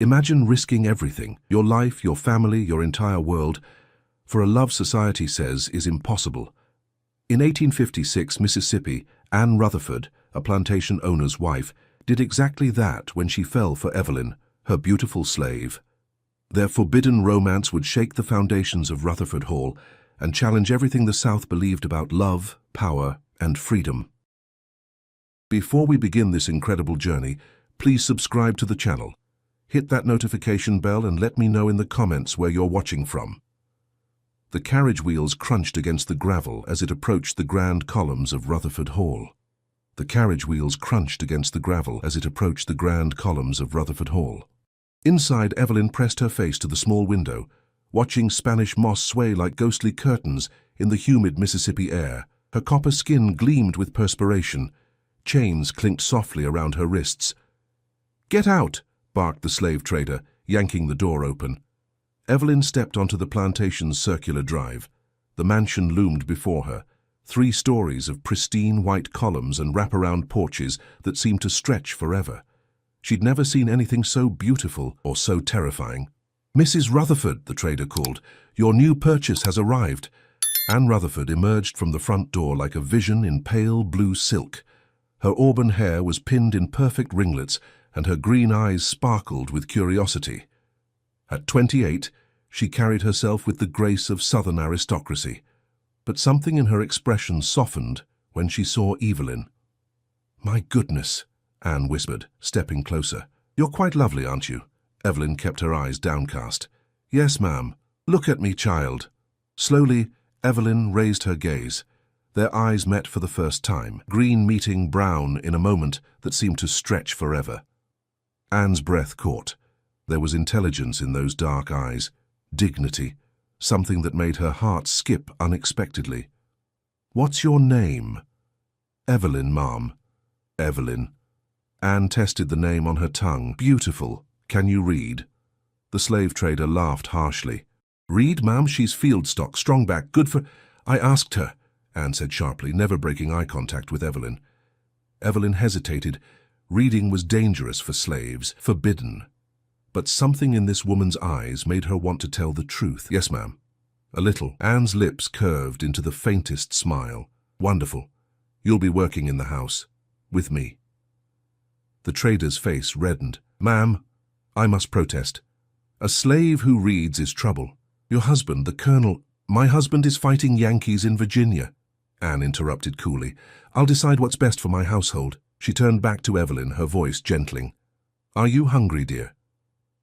Imagine risking everything, your life, your family, your entire world, for a love society says is impossible. In 1856, Mississippi, Anne Rutherford, a plantation owner's wife, did exactly that when she fell for Evelyn, her beautiful slave. Their forbidden romance would shake the foundations of Rutherford Hall and challenge everything the South believed about love, power, and freedom. Before we begin this incredible journey, please subscribe to the channel. Hit that notification bell and let me know in the comments where you're watching from. The carriage wheels crunched against the gravel as it approached the grand columns of Rutherford Hall. The carriage wheels crunched against the gravel as it approached the grand columns of Rutherford Hall. Inside, Evelyn pressed her face to the small window, watching Spanish moss sway like ghostly curtains in the humid Mississippi air. Her copper skin gleamed with perspiration. Chains clinked softly around her wrists. "Get out!" barked the slave trader, yanking the door open. Evelyn stepped onto the plantation's circular drive. The mansion loomed before her, 3 stories of pristine white columns and wraparound porches that seemed to stretch forever. She'd never seen anything so beautiful or so terrifying. "Mrs. Rutherford," the trader called, "your new purchase has arrived." Anne Rutherford emerged from the front door like a vision in pale blue silk. Her auburn hair was pinned in perfect ringlets, and her green eyes sparkled with curiosity. At 28, she carried herself with the grace of Southern aristocracy, but something in her expression softened when she saw Evelyn. "My goodness," Anne whispered, stepping closer. "You're quite lovely, aren't you?" Evelyn kept her eyes downcast. "Yes, ma'am. Look at me, child." Slowly, Evelyn raised her gaze. Their eyes met for the first time, green meeting brown in a moment that seemed to stretch forever. Anne's breath caught. There was intelligence in those dark eyes, dignity, something that made her heart skip unexpectedly. "What's your name?" "Evelyn, ma'am." "Evelyn." Anne tested the name on her tongue. "Beautiful. Can you read?" The slave trader laughed harshly. "Read, ma'am? She's field stock, strong back, good for—" "I asked her," Anne said sharply, never breaking eye contact with Evelyn. Evelyn hesitated. Reading was dangerous for slaves, forbidden. But something in this woman's eyes made her want to tell the truth. "Yes, ma'am." "A little." Anne's lips curved into the faintest smile. "Wonderful. You'll be working in the house. With me." The trader's face reddened. "Ma'am, I must protest. A slave who reads is trouble. Your husband, the colonel—" "My husband is fighting Yankees in Virginia," Anne interrupted coolly. "I'll decide what's best for my household." She turned back to Evelyn, her voice gentling. "Are you hungry, dear?"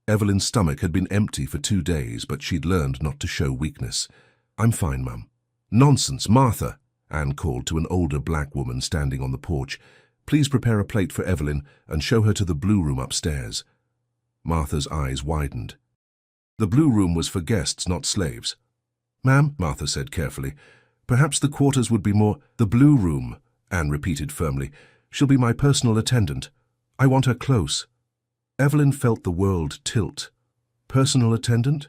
Evelyn's stomach had been empty for 2 days, but she'd learned not to show weakness. "I'm fine, ma'am." "Nonsense, Martha," Anne called to an older black woman standing on the porch. "Please prepare a plate for Evelyn and show her to the blue room upstairs." Martha's eyes widened. The blue room was for guests, not slaves. "Ma'am," Martha said carefully, "perhaps the quarters would be more—" "The blue room," Anne repeated firmly. "She'll be my personal attendant. I want her close." Evelyn felt the world tilt. Personal attendant?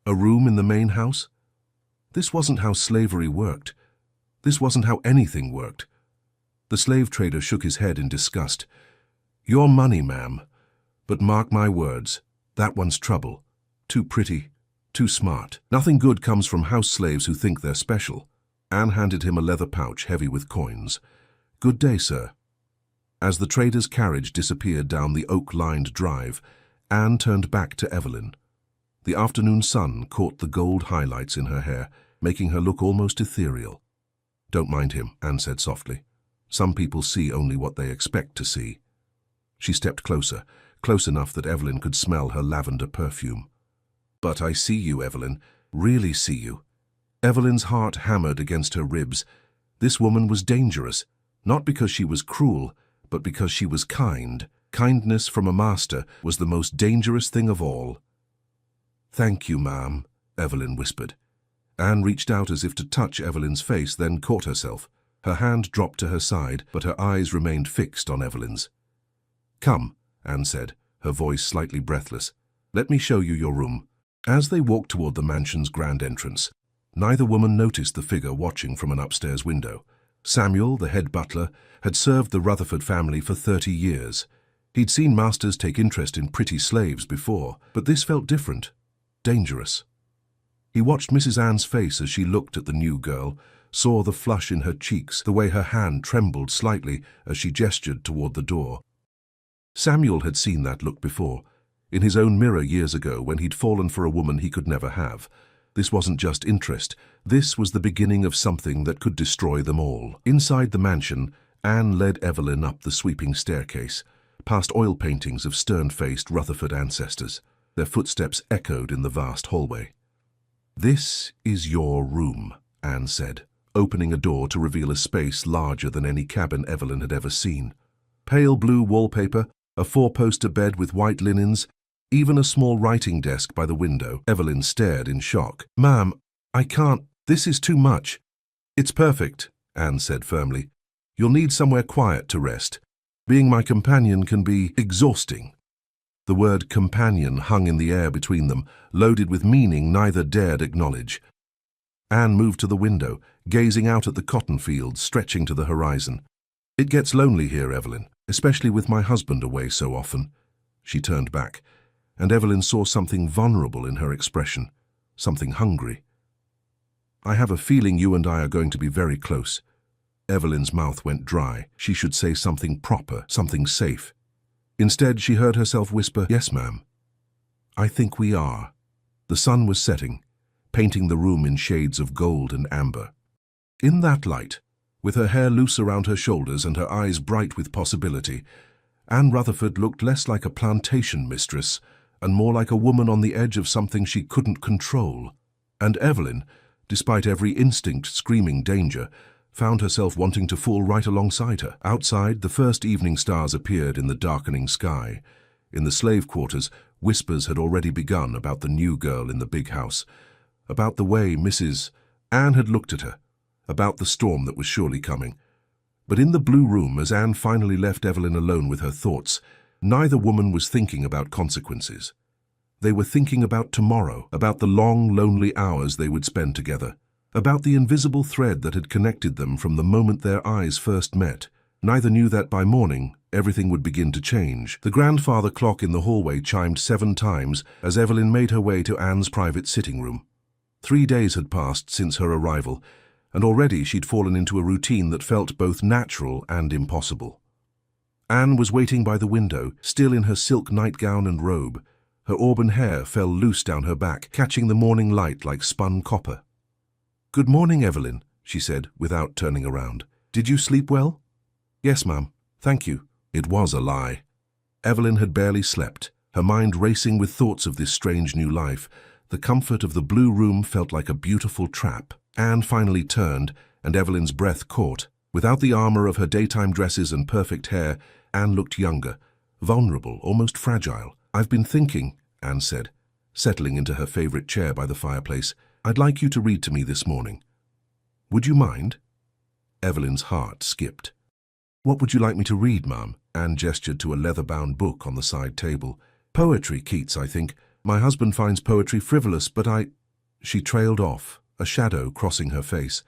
A room in the main house? This wasn't how slavery worked. This wasn't how anything worked. The slave trader shook his head in disgust. "Your money, ma'am. But mark my words, that one's trouble. Too pretty, too smart. Nothing good comes from house slaves who think they're special." Anne handed him a leather pouch heavy with coins. "Good day, sir." As the trader's carriage disappeared down the oak-lined drive, Anne turned back to Evelyn. The afternoon sun caught the gold highlights in her hair, making her look almost ethereal. "Don't mind him," Anne said softly. "Some people see only what they expect to see." She stepped closer, close enough that Evelyn could smell her lavender perfume. "But I see you, Evelyn, really see you." Evelyn's heart hammered against her ribs. This woman was dangerous, not because she was cruel, but because she was kind. Kindness from a master was the most dangerous thing of all. "Thank you, ma'am," Evelyn whispered. Anne reached out as if to touch Evelyn's face, then caught herself. Her hand dropped to her side, but her eyes remained fixed on Evelyn's. "Come," Anne said, her voice slightly breathless. "Let me show you your room." As they walked toward the mansion's grand entrance, neither woman noticed the figure watching from an upstairs window. Samuel, the head butler, had served the Rutherford family for 30 years. He'd seen masters take interest in pretty slaves before, but this felt different, dangerous. He watched Mrs. Ann's face as she looked at the new girl, saw the flush in her cheeks, the way her hand trembled slightly as she gestured toward the door. Samuel had seen that look before, in his own mirror years ago when he'd fallen for a woman he could never have. This wasn't just interest, this was the beginning of something that could destroy them all. Inside the mansion, Anne led Evelyn up the sweeping staircase, past oil paintings of stern-faced Rutherford ancestors. Their footsteps echoed in the vast hallway. "This is your room," Anne said, opening a door to reveal a space larger than any cabin Evelyn had ever seen. Pale blue wallpaper, a four-poster bed with white linens, even a small writing desk by the window. Evelyn stared in shock. "Ma'am, I can't. This is too much." "It's perfect," Anne said firmly. "You'll need somewhere quiet to rest. Being my companion can be exhausting." The word companion hung in the air between them, loaded with meaning neither dared acknowledge. Anne moved to the window, gazing out at the cotton fields stretching to the horizon. "It gets lonely here, Evelyn, especially with my husband away so often." She turned back, and Evelyn saw something vulnerable in her expression, something hungry. "I have a feeling you and I are going to be very close." Evelyn's mouth went dry. She should say something proper, something safe. Instead, she heard herself whisper, "Yes, ma'am. I think we are." The sun was setting, painting the room in shades of gold and amber. In that light, with her hair loose around her shoulders and her eyes bright with possibility, Anne Rutherford looked less like a plantation mistress and more like a woman on the edge of something she couldn't control. And Evelyn, despite every instinct screaming danger, found herself wanting to fall right alongside her. Outside, the first evening stars appeared in the darkening sky. In the slave quarters, whispers had already begun about the new girl in the big house, about the way Mrs. Anne had looked at her, about the storm that was surely coming. But in the blue room, as Anne finally left Evelyn alone with her thoughts, neither woman was thinking about consequences. They were thinking about tomorrow, about the long, lonely hours they would spend together, about the invisible thread that had connected them from the moment their eyes first met. Neither knew that by morning, everything would begin to change. The grandfather clock in the hallway chimed 7 times as Evelyn made her way to Anne's private sitting room. 3 days had passed since her arrival, and already she'd fallen into a routine that felt both natural and impossible. Anne was waiting by the window, still in her silk nightgown and robe. Her auburn hair fell loose down her back, catching the morning light like spun copper. "Good morning, Evelyn," she said, without turning around. "Did you sleep well?" "Yes, ma'am. Thank you." It was a lie. Evelyn had barely slept, her mind racing with thoughts of this strange new life. The comfort of the blue room felt like a beautiful trap. Anne finally turned, and Evelyn's breath caught. Without the armor of her daytime dresses and perfect hair, Anne looked younger, vulnerable, almost fragile. "I've been thinking," Anne said, settling into her favorite chair by the fireplace. "I'd like you to read to me this morning. Would you mind?" Evelyn's heart skipped. "What would you like me to read, ma'am?" Anne gestured to a leather-bound book on the side table. "Poetry, Keats, I think. My husband finds poetry frivolous, but I—" She trailed off, a shadow crossing her face.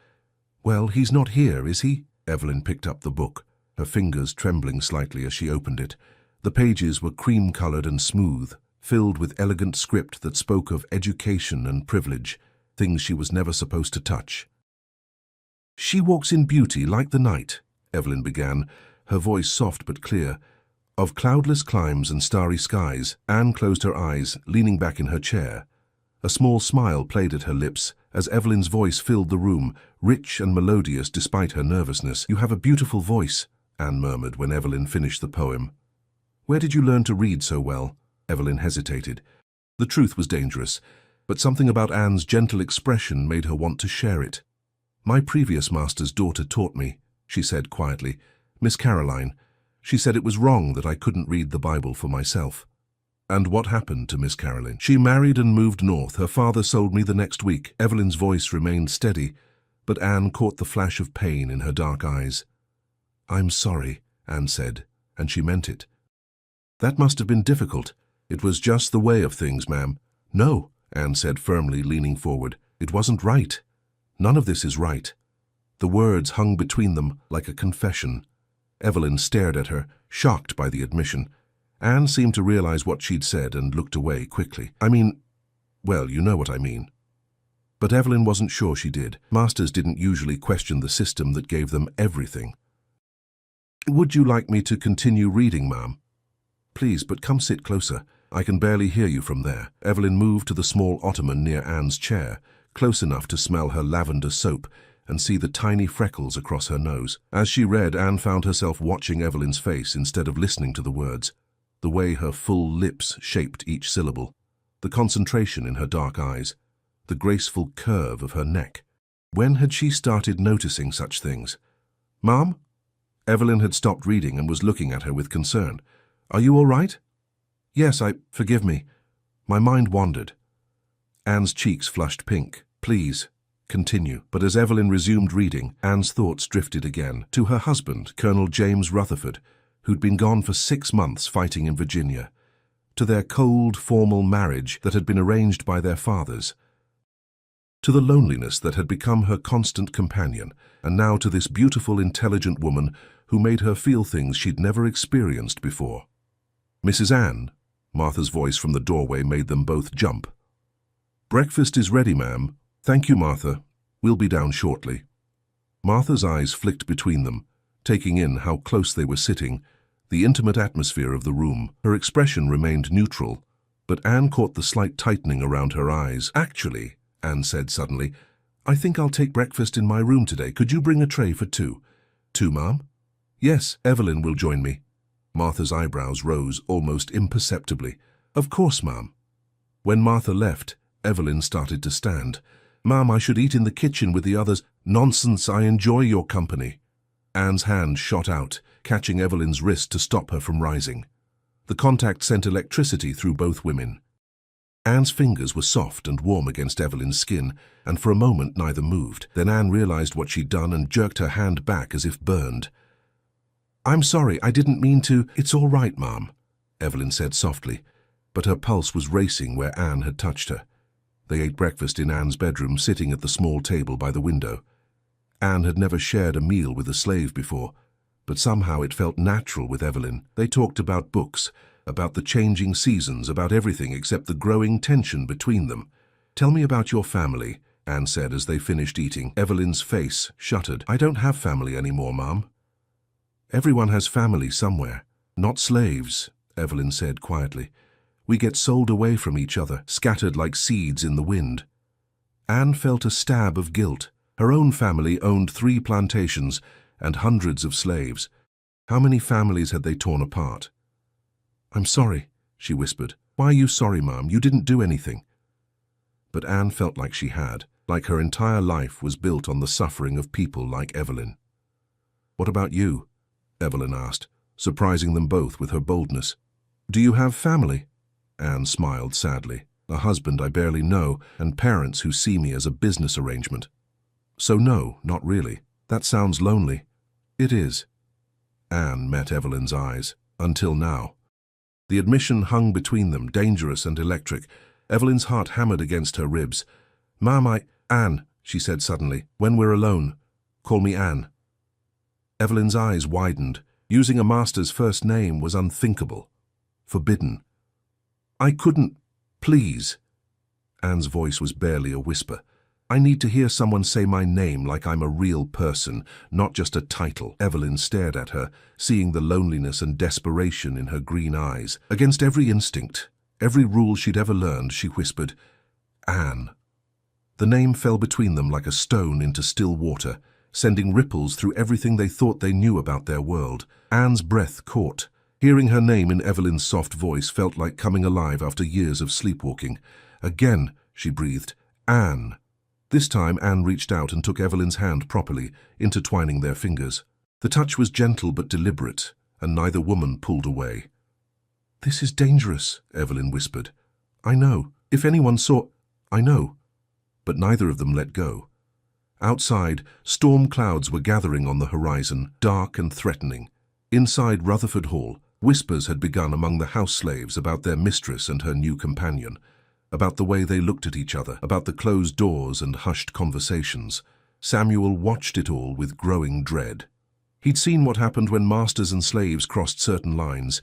"Well, he's not here, is he?" Evelyn picked up the book, her fingers trembling slightly as she opened it. The pages were cream-colored and smooth, filled with elegant script that spoke of education and privilege, things she was never supposed to touch. "She walks in beauty like the night," Evelyn began, her voice soft but clear. "Of cloudless climes and starry skies." Anne closed her eyes, leaning back in her chair. A small smile played at her lips as Evelyn's voice filled the room, rich and melodious despite her nervousness. "You have a beautiful voice," Anne murmured when Evelyn finished the poem. "Where did you learn to read so well?" Evelyn hesitated. The truth was dangerous, but something about Anne's gentle expression made her want to share it. "My previous master's daughter taught me," she said quietly. "Miss Caroline. She said it was wrong that I couldn't read the Bible for myself." "And what happened to Miss Caroline?" "She married and moved north. Her father sold me the next week." Evelyn's voice remained steady, but Anne caught the flash of pain in her dark eyes. "I'm sorry," Anne said, and she meant it. "That must have been difficult." "It was just the way of things, ma'am." "No," Anne said firmly, leaning forward. "It wasn't right. None of this is right." The words hung between them like a confession. Evelyn stared at her, shocked by the admission. Anne seemed to realize what she'd said and looked away quickly. Well, you know what I mean. But Evelyn wasn't sure she did. Masters didn't usually question the system that gave them everything. Would you like me to continue reading, ma'am? Please, but come sit closer. I can barely hear you from there. Evelyn moved to the small ottoman near Anne's chair, close enough to smell her lavender soap and see the tiny freckles across her nose. As she read, Anne found herself watching Evelyn's face instead of listening to the words, the way her full lips shaped each syllable, the concentration in her dark eyes, the graceful curve of her neck. When had she started noticing such things? Ma'am? Evelyn had stopped reading and was looking at her with concern. Are you all right? Yes, forgive me. My mind wandered. Anne's cheeks flushed pink. Please, continue. But as Evelyn resumed reading, Anne's thoughts drifted again to her husband, Colonel James Rutherford, who'd been gone for 6 months fighting in Virginia, to their cold, formal marriage that had been arranged by their fathers, to the loneliness that had become her constant companion, and now to this beautiful, intelligent woman who made her feel things she'd never experienced before. Mrs. Anne, Martha's voice from the doorway made them both jump. Breakfast is ready, ma'am. Thank you, Martha. We'll be down shortly. Martha's eyes flicked between them, taking in how close they were sitting, the intimate atmosphere of the room. Her expression remained neutral, but Anne caught the slight tightening around her eyes. Actually, Anne said suddenly, I think I'll take breakfast in my room today. Could you bring a tray for 2? 2, ma'am? Yes, Evelyn will join me. Martha's eyebrows rose almost imperceptibly. Of course, ma'am. When Martha left, Evelyn started to stand. Ma'am, I should eat in the kitchen with the others. Nonsense, I enjoy your company. Anne's hand shot out, catching Evelyn's wrist to stop her from rising. The contact sent electricity through both women. Anne's fingers were soft and warm against Evelyn's skin, and for a moment neither moved. Then Anne realized what she'd done and jerked her hand back as if burned. I'm sorry, I didn't mean to. It's all right, ma'am, Evelyn said softly, but her pulse was racing where Anne had touched her. They ate breakfast in Anne's bedroom, sitting at the small table by the window. Anne had never shared a meal with a slave before, but somehow it felt natural with Evelyn. They talked about books, about the changing seasons, about everything except the growing tension between them. Tell me about your family, Anne said as they finished eating. Evelyn's face shuttered. I don't have family anymore, ma'am. Everyone has family somewhere. Not slaves, Evelyn said quietly. We get sold away from each other, scattered like seeds in the wind. Anne felt a stab of guilt. Her own family owned 3 plantations and hundreds of slaves. How many families had they torn apart? I'm sorry, she whispered. Why are you sorry, ma'am? You didn't do anything. But Anne felt like she had, like her entire life was built on the suffering of people like Evelyn. What about you? Evelyn asked, surprising them both with her boldness. Do you have family? Anne smiled sadly. A husband I barely know, and parents who see me as a business arrangement. So no, not really. That sounds lonely. It is. Anne met Evelyn's eyes. Until now. The admission hung between them, dangerous and electric. Evelyn's heart hammered against her ribs. Ma'am, Anne, she said suddenly, when we're alone, call me Anne. Evelyn's eyes widened. Using a master's first name was unthinkable. Forbidden. I couldn't. Please. Anne's voice was barely a whisper. I need to hear someone say my name like I'm a real person, not just a title. Evelyn stared at her, seeing the loneliness and desperation in her green eyes. Against every instinct, every rule she'd ever learned, she whispered, Anne. The name fell between them like a stone into still water, sending ripples through everything they thought they knew about their world. Anne's breath caught. Hearing her name in Evelyn's soft voice felt like coming alive after years of sleepwalking. Again, she breathed, Anne. This time Anne reached out and took Evelyn's hand properly, intertwining their fingers. The touch was gentle but deliberate, and neither woman pulled away. This is dangerous, Evelyn whispered. I know. If anyone saw... I know. But neither of them let go. Outside, storm clouds were gathering on the horizon, dark and threatening. Inside Rutherford Hall, whispers had begun among the house slaves about their mistress and her new companion, about the way they looked at each other, about the closed doors and hushed conversations. Samuel watched it all with growing dread. He'd seen what happened when masters and slaves crossed certain lines.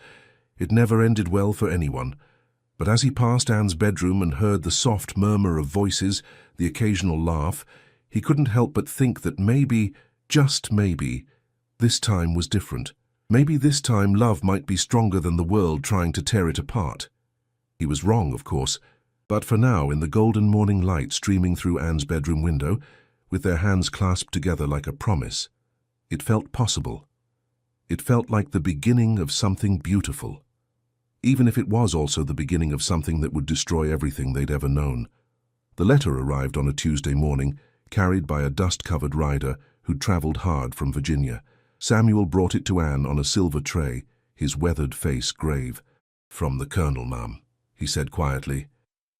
It never ended well for anyone. But as he passed Anne's bedroom and heard the soft murmur of voices, the occasional laugh, he couldn't help but think that maybe, just maybe, this time was different. Maybe this time love might be stronger than the world trying to tear it apart. He was wrong, of course, but for now, in the golden morning light streaming through Anne's bedroom window, with their hands clasped together like a promise, it felt possible. It felt like the beginning of something beautiful, even if it was also the beginning of something that would destroy everything they'd ever known. The letter arrived on a Tuesday morning, carried by a dust-covered rider who'd traveled hard from Virginia. Samuel brought it to Anne on a silver tray, his weathered face grave. "From the Colonel, ma'am," he said quietly.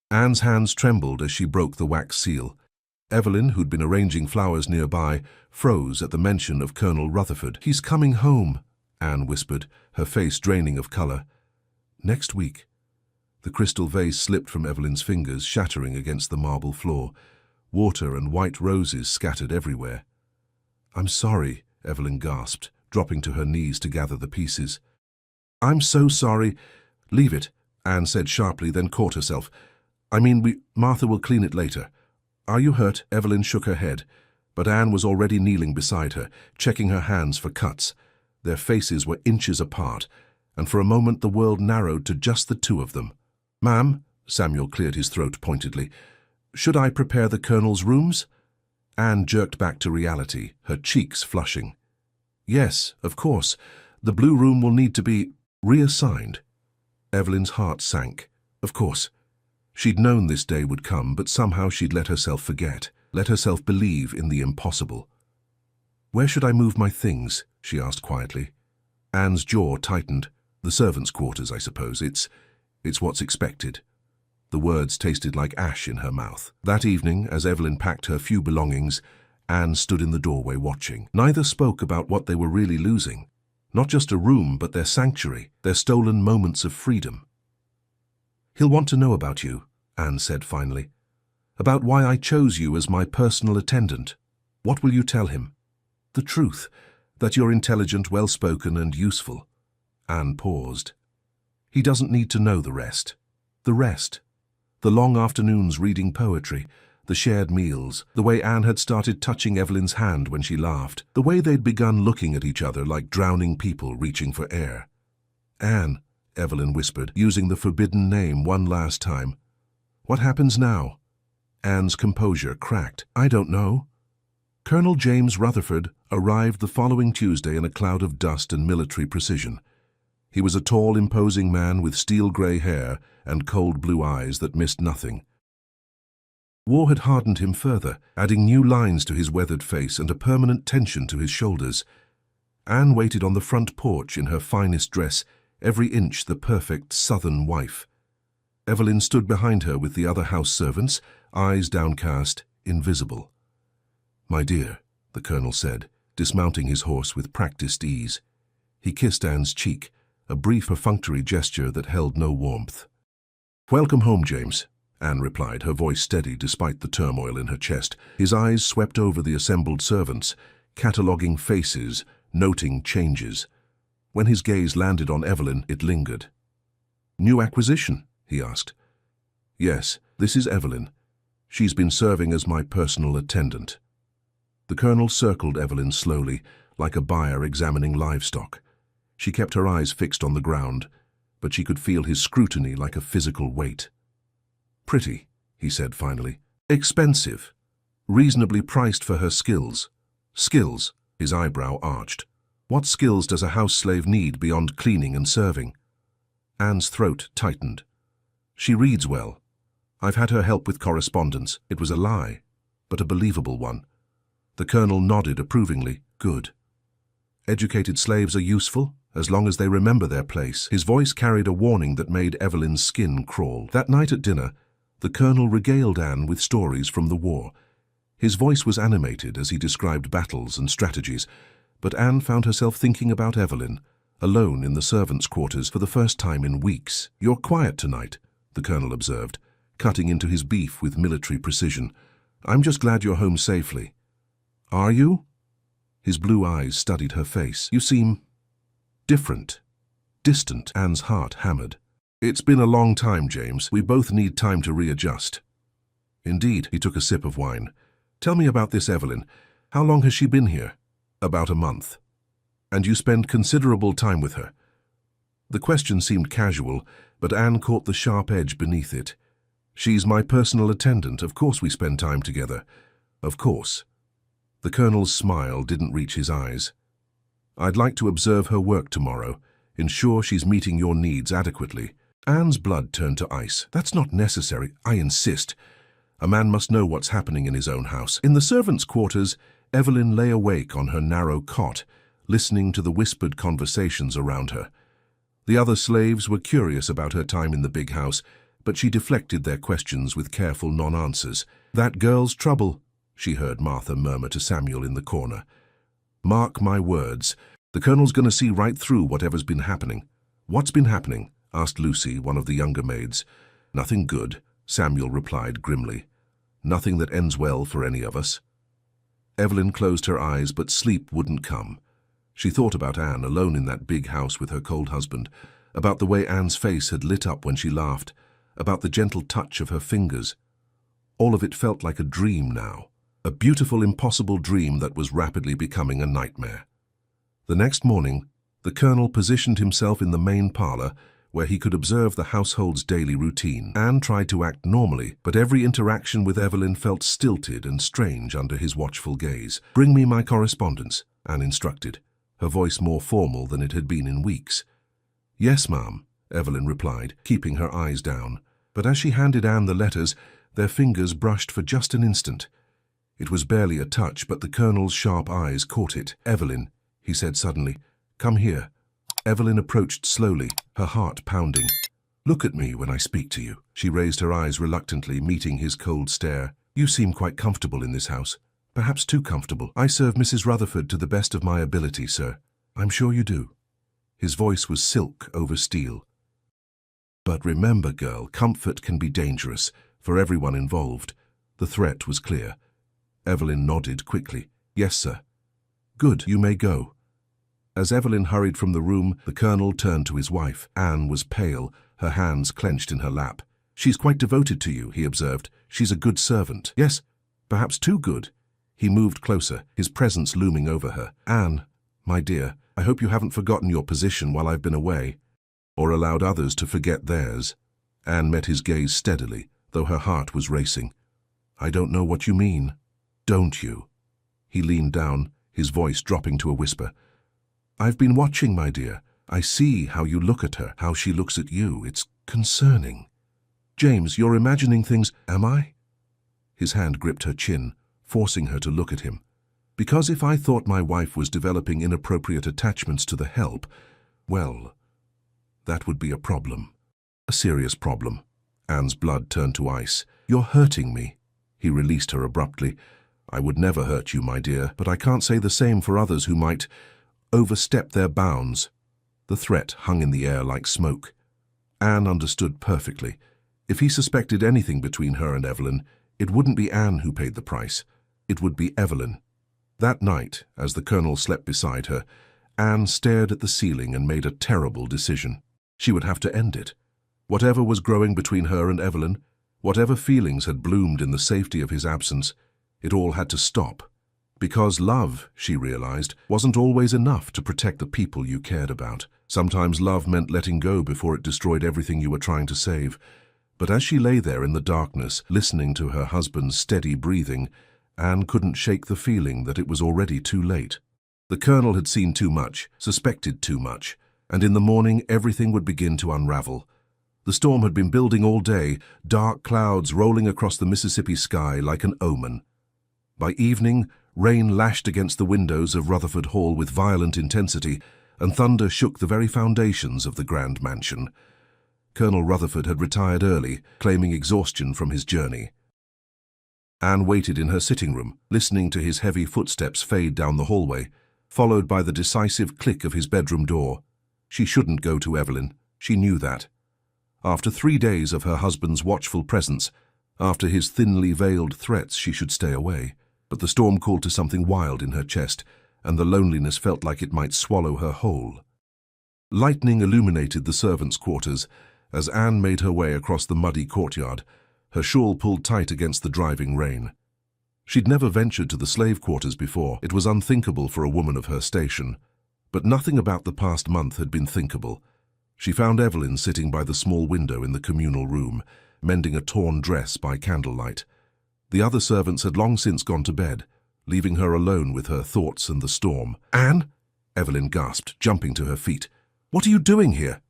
Anne's hands trembled as she broke the wax seal. Evelyn, who'd been arranging flowers nearby, froze at the mention of Colonel Rutherford. "He's coming home," Anne whispered, her face draining of color. "Next week." The crystal vase slipped from Evelyn's fingers, shattering against the marble floor. Water and white roses scattered everywhere. "I'm sorry," Evelyn gasped, dropping to her knees to gather the pieces. "I'm so sorry." "Leave it," Anne said sharply, then caught herself. Martha will clean it later." "Are you hurt?" Evelyn shook her head, but Anne was already kneeling beside her, checking her hands for cuts. Their faces were inches apart, and for a moment the world narrowed to just the two of them. "Ma'am," Samuel cleared his throat pointedly, "should I prepare the Colonel's rooms?" Anne jerked back to reality, her cheeks flushing. "Yes, of course. The blue room will need to be reassigned." Evelyn's heart sank. Of course. She'd known this day would come, but somehow she'd let herself forget, let herself believe in the impossible. "Where should I move my things?" she asked quietly. Anne's jaw tightened. "The servants' quarters, I suppose. It's what's expected." The words tasted like ash in her mouth. That evening, as Evelyn packed her few belongings, Anne stood in the doorway watching. Neither spoke about what they were really losing. Not just a room, but their sanctuary, their stolen moments of freedom. "He'll want to know about you," Anne said finally. "About why I chose you as my personal attendant. What will you tell him?" "The truth, that you're intelligent, well-spoken, and useful." Anne paused. "He doesn't need to know the rest. The rest. The long afternoons reading poetry, the shared meals, the way Anne had started touching Evelyn's hand when she laughed, the way they'd begun looking at each other like drowning people reaching for air. "Anne," Evelyn whispered, using the forbidden name one last time. "What happens now?" Anne's composure cracked. "I don't know." Colonel James Rutherford arrived the following Tuesday in a cloud of dust and military precision. He was a tall, imposing man with steel-gray hair and cold blue eyes that missed nothing. War had hardened him further, adding new lines to his weathered face and a permanent tension to his shoulders. Anne waited on the front porch in her finest dress, every inch the perfect southern wife. Evelyn stood behind her with the other house servants, eyes downcast, invisible. "My dear," the colonel said, dismounting his horse with practiced ease. He kissed Anne's cheek, a brief perfunctory gesture that held no warmth. "Welcome home, James," Anne replied, her voice steady despite the turmoil in her chest. His eyes swept over the assembled servants, cataloguing faces, noting changes. When his gaze landed on Evelyn, it lingered. "New acquisition?" he asked. "Yes, this is Evelyn. She's been serving as my personal attendant." The colonel circled Evelyn slowly, like a buyer examining livestock. She kept her eyes fixed on the ground, but she could feel his scrutiny like a physical weight. "Pretty," he said finally. "Expensive. Reasonably priced for her skills." "Skills?" His eyebrow arched. "What skills does a house slave need beyond cleaning and serving?" Anne's throat tightened. "She reads well. I've had her help with correspondence. It was a lie, but a believable one." The colonel nodded approvingly. "Good. Educated slaves are useful, as long as they remember their place." His voice carried a warning that made Evelyn's skin crawl. That night at dinner, the colonel regaled Anne with stories from the war. His voice was animated as he described battles and strategies, but Anne found herself thinking about Evelyn, alone in the servants' quarters for the first time in weeks. "You're quiet tonight," the colonel observed, cutting into his beef with military precision. "I'm just glad you're home safely." "Are you?" His blue eyes studied her face. "You seem different." distant. Anne's heart hammered. It's been a long time, James. We both need time to readjust. Indeed, he took a sip of wine. Tell me about this Evelyn. How long has she been here? About a month. And you spend considerable time with her. The question seemed casual, but Anne caught the sharp edge beneath it. She's my personal attendant. Of course we spend time together. Of course. The Colonel's smile didn't reach his eyes. I'd like to observe her work tomorrow, ensure she's meeting your needs adequately. Anne's blood turned to ice. That's not necessary. I insist. A man must know what's happening in his own house. In the servants' quarters, Evelyn lay awake on her narrow cot, listening to the whispered conversations around her. The other slaves were curious about her time in the big house, but she deflected their questions with careful non-answers. That girl's trouble, she heard Martha murmur to Samuel in the corner. Mark my words, the Colonel's going to see right through whatever's been happening. What's been happening? Asked Lucy, one of the younger maids. Nothing good, Samuel replied grimly. Nothing that ends well for any of us. Evelyn closed her eyes, but sleep wouldn't come. She thought about Anne alone in that big house with her cold husband, about the way Anne's face had lit up when she laughed, about the gentle touch of her fingers. All of it felt like a dream now, a beautiful, impossible dream that was rapidly becoming a nightmare. The next morning, the Colonel positioned himself in the main parlor where he could observe the household's daily routine. Anne tried to act normally, but every interaction with Evelyn felt stilted and strange under his watchful gaze. Bring me my correspondence, Anne instructed, her voice more formal than it had been in weeks. Yes, ma'am, Evelyn replied, keeping her eyes down. But as she handed Anne the letters, their fingers brushed for just an instant. It was barely a touch, but the Colonel's sharp eyes caught it. Evelyn, he said suddenly, come here. Evelyn approached slowly, her heart pounding. Look at me when I speak to you. She raised her eyes reluctantly, meeting his cold stare. You seem quite comfortable in this house. Perhaps too comfortable. I serve Mrs. Rutherford to the best of my ability, sir. I'm sure you do. His voice was silk over steel. But remember, girl, comfort can be dangerous for everyone involved. The threat was clear. Evelyn nodded quickly. Yes, sir. Good, you may go. As Evelyn hurried from the room, the Colonel turned to his wife. Anne was pale, her hands clenched in her lap. She's quite devoted to you, he observed. She's a good servant. Yes, perhaps too good. He moved closer, his presence looming over her. Anne, my dear, I hope you haven't forgotten your position while I've been away, or allowed others to forget theirs. Anne met his gaze steadily, though her heart was racing. I don't know what you mean. Don't you? He leaned down, his voice dropping to a whisper. I've been watching, my dear. I see how you look at her, how she looks at you. It's concerning. James, you're imagining things, am I? His hand gripped her chin, forcing her to look at him. Because if I thought my wife was developing inappropriate attachments to the help, well, that would be a problem. A serious problem. Anne's blood turned to ice. You're hurting me. He released her abruptly. I would never hurt you, my dear, but I can't say the same for others who might overstep their bounds. The threat hung in the air like smoke. Anne understood perfectly. If he suspected anything between her and Evelyn, it wouldn't be Anne who paid the price. It would be Evelyn. That night, as the Colonel slept beside her, Anne stared at the ceiling and made a terrible decision. She would have to end it. Whatever was growing between her and Evelyn, whatever feelings had bloomed in the safety of his absence, it all had to stop. Because love, she realized, wasn't always enough to protect the people you cared about. Sometimes love meant letting go before it destroyed everything you were trying to save. But as she lay there in the darkness, listening to her husband's steady breathing, Anne couldn't shake the feeling that it was already too late. The Colonel had seen too much, suspected too much, and in the morning everything would begin to unravel. The storm had been building all day, dark clouds rolling across the Mississippi sky like an omen. By evening, rain lashed against the windows of Rutherford Hall with violent intensity, and thunder shook the very foundations of the grand mansion. Colonel Rutherford had retired early, claiming exhaustion from his journey. Anne waited in her sitting room, listening to his heavy footsteps fade down the hallway, followed by the decisive click of his bedroom door. She shouldn't go to Evelyn. She knew that. After 3 days of her husband's watchful presence, after his thinly veiled threats, she should stay away. But the storm called to something wild in her chest, and the loneliness felt like it might swallow her whole. Lightning illuminated the servants' quarters as Anne made her way across the muddy courtyard, her shawl pulled tight against the driving rain. She'd never ventured to the slave quarters before. It was unthinkable for a woman of her station. But nothing about the past month had been thinkable. She found Evelyn sitting by the small window in the communal room, mending a torn dress by candlelight. The other servants had long since gone to bed, leaving her alone with her thoughts and the storm. "Anne?" Evelyn gasped, jumping to her feet. "What are you doing here?"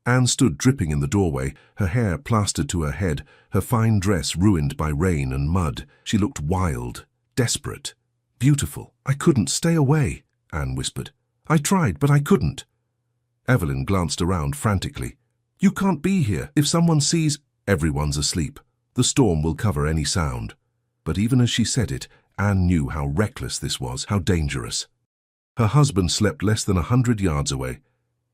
Anne stood dripping in the doorway, her hair plastered to her head, her fine dress ruined by rain and mud. She looked wild, desperate, beautiful. "I couldn't stay away," Anne whispered. "I tried, but I couldn't." Evelyn glanced around frantically. "You can't be here. If someone sees—" "Everyone's asleep. The storm will cover any sound." But even as she said it, Anne knew how reckless this was, how dangerous. Her husband slept less than 100 yards away,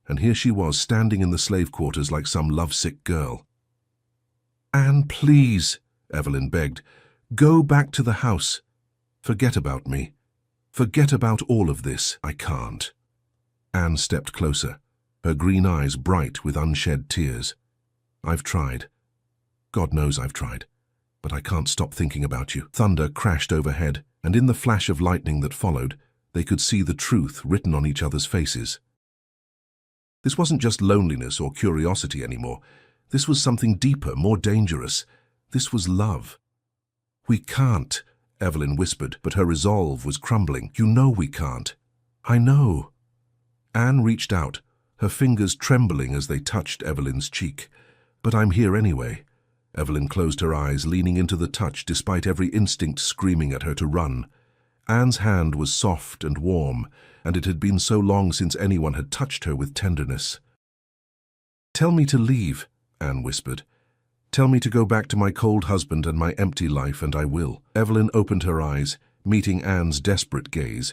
and here she was standing in the slave quarters like some lovesick girl. "Anne, please," Evelyn begged, "go back to the house. Forget about me. Forget about all of this." "I can't." Anne stepped closer, her green eyes bright with unshed tears. "I've tried. God knows I've tried. But I can't stop thinking about you." Thunder crashed overhead, and in the flash of lightning that followed, they could see the truth written on each other's faces. This wasn't just loneliness or curiosity anymore. This was something deeper, more dangerous. This was love. "We can't," Evelyn whispered, but her resolve was crumbling. "You know we can't." "I know." Anne reached out, her fingers trembling as they touched Evelyn's cheek. "But I'm here anyway." Evelyn closed her eyes, leaning into the touch despite every instinct screaming at her to run. Anne's hand was soft and warm, and it had been so long since anyone had touched her with tenderness. "Tell me to leave," Anne whispered. "Tell me to go back to my cold husband and my empty life, and I will." Evelyn opened her eyes, meeting Anne's desperate gaze.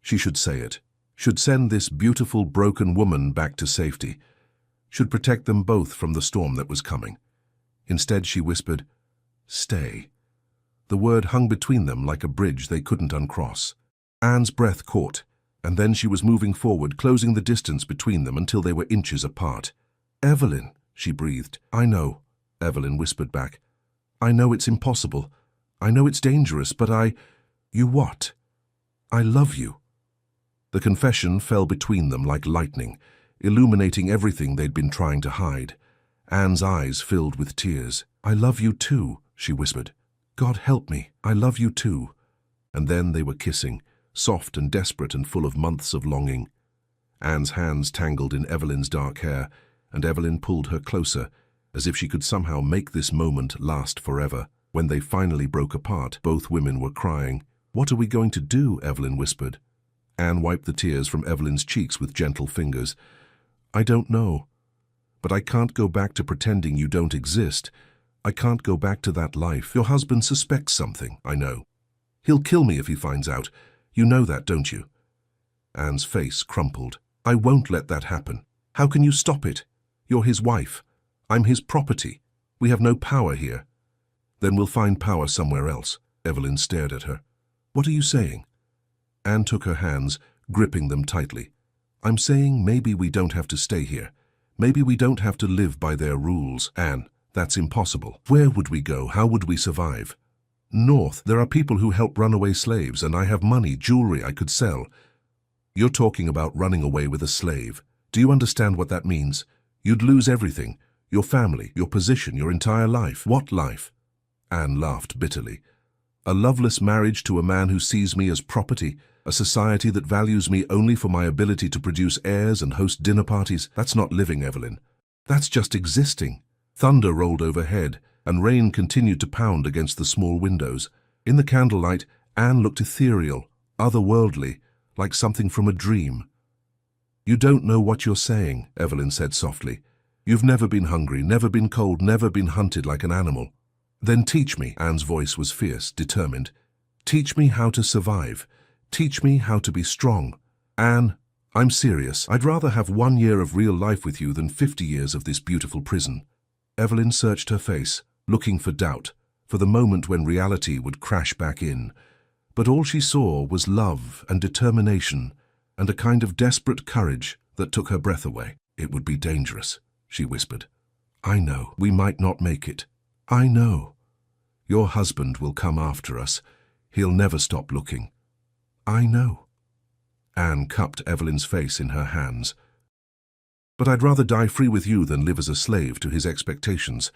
She should say it. Should send this beautiful, broken woman back to safety. Should protect them both from the storm that was coming. Instead, she whispered, "Stay." The word hung between them like a bridge they couldn't uncross. Anne's breath caught, and then she was moving forward, closing the distance between them until they were inches apart. "Evelyn," she breathed. "I know," Evelyn whispered back. "I know it's impossible. I know it's dangerous, but You what?" "I love you." The confession fell between them like lightning, illuminating everything they'd been trying to hide. Anne's eyes filled with tears. "I love you too," she whispered. "God help me, I love you too." And then they were kissing, soft and desperate and full of months of longing. Anne's hands tangled in Evelyn's dark hair, and Evelyn pulled her closer, as if she could somehow make this moment last forever. When they finally broke apart, both women were crying. "What are we going to do?" Evelyn whispered. Anne wiped the tears from Evelyn's cheeks with gentle fingers. "I don't know. But I can't go back to pretending you don't exist. I can't go back to that life. Your husband suspects something, I know. He'll kill me if he finds out. You know that, don't you?" Anne's face crumpled. "I won't let that happen. How can you stop it? You're his wife. I'm his property. We have no power here." "Then we'll find power somewhere else." Evelyn stared at her. "What are you saying?" Anne took her hands, gripping them tightly. "I'm saying maybe we don't have to stay here. Maybe we don't have to live by their rules." "Anne, that's impossible. Where would we go? How would we survive?" "North. There are people who help runaway slaves, and I have money, jewelry I could sell." "You're talking about running away with a slave. Do you understand what that means? You'd lose everything. Your family, your position, your entire life." "What life?" Anne laughed bitterly. "A loveless marriage to a man who sees me as property, a society that values me only for my ability to produce heirs and host dinner parties. That's not living, Evelyn. That's just existing." Thunder rolled overhead, and rain continued to pound against the small windows. In the candlelight, Anne looked ethereal, otherworldly, like something from a dream. "You don't know what you're saying," Evelyn said softly. "You've never been hungry, never been cold, never been hunted like an animal." "Then teach me." Anne's voice was fierce, determined. "Teach me how to survive. Teach me how to be strong." "Anne, I'm serious. I'd rather have 1 year of real life with you than 50 years of this beautiful prison." Evelyn searched her face, looking for doubt, for the moment when reality would crash back in. But all she saw was love and determination and a kind of desperate courage that took her breath away. "It would be dangerous," she whispered. "I know. We might not make it. I know. Your husband will come after us. He'll never stop looking. I know." Anne cupped Evelyn's face in her hands. "But I'd rather die free with you than live as a slave to his expectations."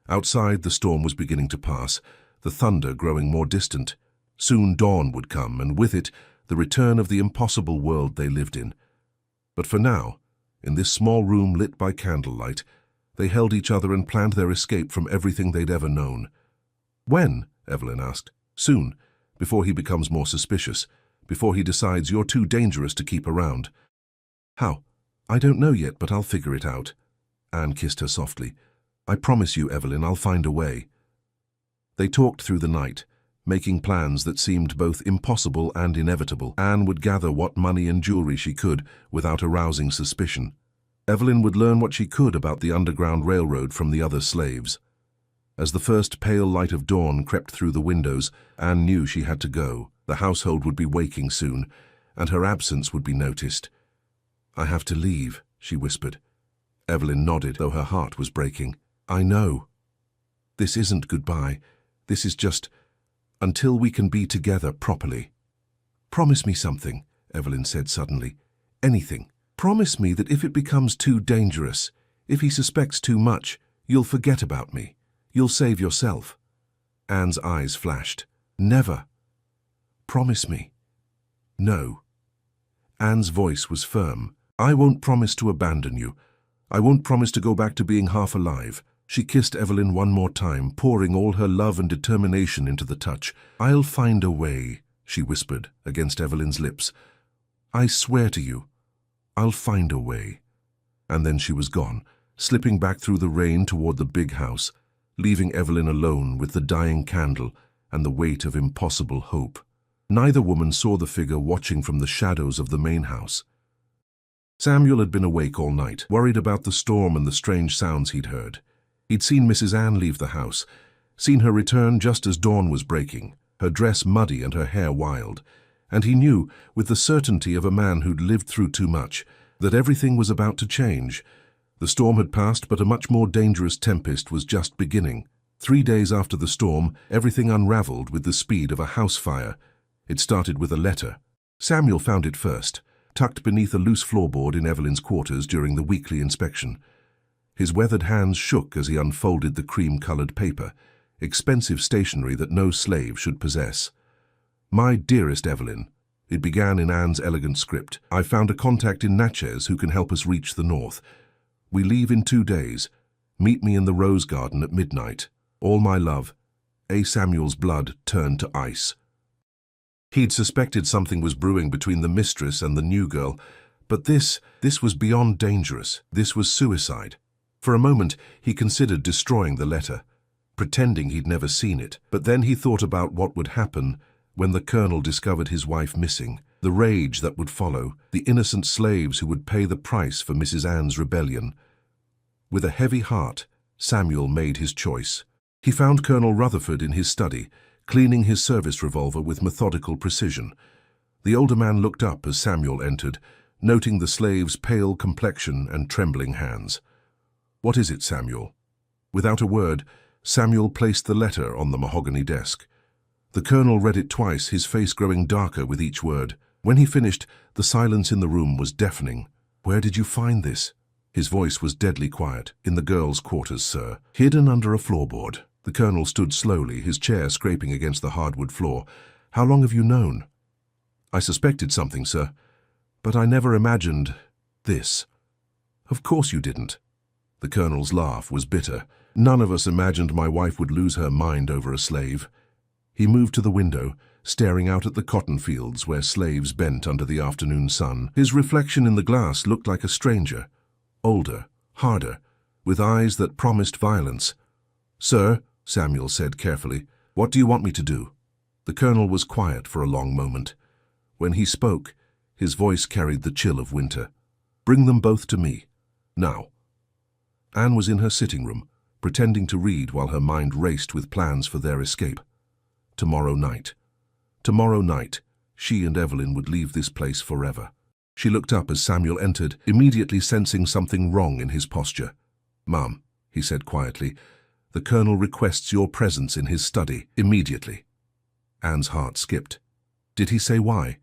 Outside, the storm was beginning to pass, the thunder growing more distant. Soon dawn would come, and with it, the return of the impossible world they lived in. But for now, in this small room lit by candlelight, they held each other and planned their escape from everything they'd ever known. "When?" Evelyn asked. "Soon, before he becomes more suspicious, before he decides you're too dangerous to keep around." "How?" "I don't know yet, but I'll figure it out." Anne kissed her softly. "I promise you, Evelyn, I'll find a way." They talked through the night, making plans that seemed both impossible and inevitable. Anne would gather what money and jewelry she could without arousing suspicion. Evelyn would learn what she could about the Underground Railroad from the other slaves. As the first pale light of dawn crept through the windows, Anne knew she had to go. The household would be waking soon, and her absence would be noticed. "I have to leave," she whispered. Evelyn nodded, though her heart was breaking. "I know. This isn't goodbye. This is just until we can be together properly." "Promise me something," Evelyn said suddenly. "Anything. Promise me that if it becomes too dangerous, if he suspects too much, you'll forget about me. You'll save yourself." Anne's eyes flashed. "Never." "Promise me." "No." Anne's voice was firm. "I won't promise to abandon you. I won't promise to go back to being half alive." She kissed Evelyn one more time, pouring all her love and determination into the touch. "I'll find a way," she whispered against Evelyn's lips. "I swear to you, I'll find a way." And then she was gone, slipping back through the rain toward the big house, leaving Evelyn alone with the dying candle and the weight of impossible hope. Neither woman saw the figure watching from the shadows of the main house. Samuel had been awake all night, worried about the storm and the strange sounds he'd heard. He'd seen Mrs. Anne leave the house, seen her return just as dawn was breaking, her dress muddy and her hair wild, and he knew, with the certainty of a man who'd lived through too much, that everything was about to change. The storm had passed, but a much more dangerous tempest was just beginning. 3 days after the storm, everything unraveled with the speed of a house fire. It started with a letter. Samuel found it first, tucked beneath a loose floorboard in Evelyn's quarters during the weekly inspection. His weathered hands shook as he unfolded the cream-colored paper, expensive stationery that no slave should possess. "My dearest Evelyn," it began in Anne's elegant script, "I've found a contact in Natchez who can help us reach the north. We leave in 2 days. Meet me in the rose garden at midnight. All my love. A. Samuel's blood turned to ice." He'd suspected something was brewing between the mistress and the new girl, but this was beyond dangerous. This was suicide. For a moment, he considered destroying the letter, pretending he'd never seen it. But then he thought about what would happen when the colonel discovered his wife missing, the rage that would follow, the innocent slaves who would pay the price for Mrs. Anne's rebellion. With a heavy heart, Samuel made his choice. He found Colonel Rutherford in his study, cleaning his service revolver with methodical precision. The older man looked up as Samuel entered, noting the slave's pale complexion and trembling hands. "What is it, Samuel?" Without a word, Samuel placed the letter on the mahogany desk. The colonel read it twice, his face growing darker with each word. When he finished, the silence in the room was deafening. "Where did you find this?" His voice was deadly quiet. "In the girls' quarters, sir. Hidden under a floorboard." The colonel stood slowly, his chair scraping against the hardwood floor. "How long have you known?" "I suspected something, sir, but I never imagined this." "Of course you didn't." The colonel's laugh was bitter. "None of us imagined my wife would lose her mind over a slave." He moved to the window, staring out at the cotton fields where slaves bent under the afternoon sun. His reflection in the glass looked like a stranger, older, harder, with eyes that promised violence. "Sir," Samuel said carefully, "what do you want me to do?" The colonel was quiet for a long moment. When he spoke, his voice carried the chill of winter. "Bring them both to me, now." Anne was in her sitting room, pretending to read while her mind raced with plans for their escape. Tomorrow night. Tomorrow night, she and Evelyn would leave this place forever. She looked up as Samuel entered, immediately sensing something wrong in his posture. "Ma'am," he said quietly, "the Colonel requests your presence in his study, immediately." Anne's heart skipped. Did he say why?